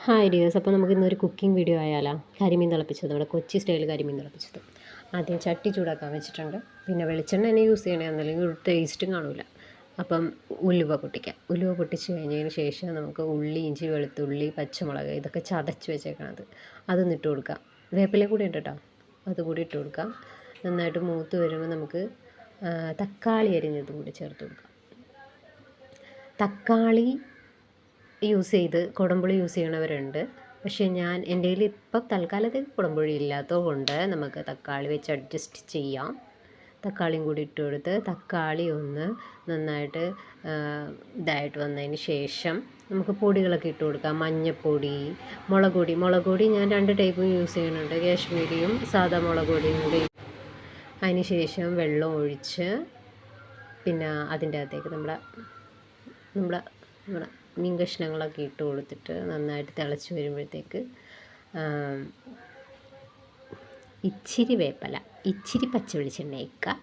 Hi dears, അപ്പോൾ നമുക്ക് ഇന്നൊരു കുക്കിംഗ് വീഡിയോ ആയാലോ? കരിമീൻ തിളപ്പിച്ചത്, നമ്മുടെ കൊച്ചി സ്റ്റൈൽ കരിമീൻ തിളപ്പിച്ചത്. ആദ്യം ചട്ടി ചൂടാക്കാൻ വെച്ചിട്ടുണ്ട്. പിന്നെ വെളിച്ചെണ്ണ തന്നെ യൂസ് ചെയ്യണേ, അല്ലെങ്കിൽ ഒരു ടേസ്റ്റും കാണില്ല. അപ്പം ഉലുവ പൊട്ടിക്കാം. ഉലുവ പൊട്ടിച്ച് കഴിഞ്ഞതിന് ശേഷം നമുക്ക് ഉള്ളി, ഇഞ്ചി, വെളുത്തുള്ളി, പച്ചമുളക് ഇതൊക്കെ ചതച്ച് വെച്ചേക്കണത് അതൊന്ന് ഇട്ട് കൊടുക്കാം. വേപ്പില കൂടി ഉണ്ട് കേട്ടോ, അതുകൂടി ഇട്ട് കൊടുക്കാം. നന്നായിട്ട് മൂത്ത് വരുമ്പോൾ നമുക്ക് തക്കാളി അരിഞ്ഞതും കൂടി ചേർത്ത് കൊടുക്കാം. തക്കാളി യൂസ് ചെയ്ത് കുടംപുളി യൂസ് ചെയ്യണവരുണ്ട്. പക്ഷേ എൻ്റെ കയ്യിൽ ഇപ്പം തൽക്കാലത്തേക്ക് കുടംപുളി ഇല്ലാത്തത് കൊണ്ട് നമുക്ക് തക്കാളി വെച്ച് അഡ്ജസ്റ്റ് ചെയ്യാം. തക്കാളിയും കൂടി ഇട്ട് കൊടുത്ത് തക്കാളി ഒന്ന് നന്നായിട്ട് ഇതായിട്ട് വന്നതിന് ശേഷം നമുക്ക് പൊടികളൊക്കെ ഇട്ട് കൊടുക്കാം. മഞ്ഞൾപ്പൊടി, മുളക് പൊടി ഞാൻ 2 ടൈപ്പ് യൂസ് ചെയ്യുന്നുണ്ട്, കാശ്മീരിയും സാധാ മുളക് പൊടിയും കൂടി. അതിന് ശേഷം വെള്ളം ഒഴിച്ച് പിന്നെ അതിൻ്റെ അകത്തേക്ക് നമ്മുടെ മീൻ കഷ്ണങ്ങളൊക്കെ ഇട്ട് കൊടുത്തിട്ട് നന്നായിട്ട് തിളച്ച് വരുമ്പോഴത്തേക്ക് ഇച്ചിരി വേപ്പില, ഇച്ചിരി പച്ച വെളിച്ചെണ്ണ ഇക്കുക.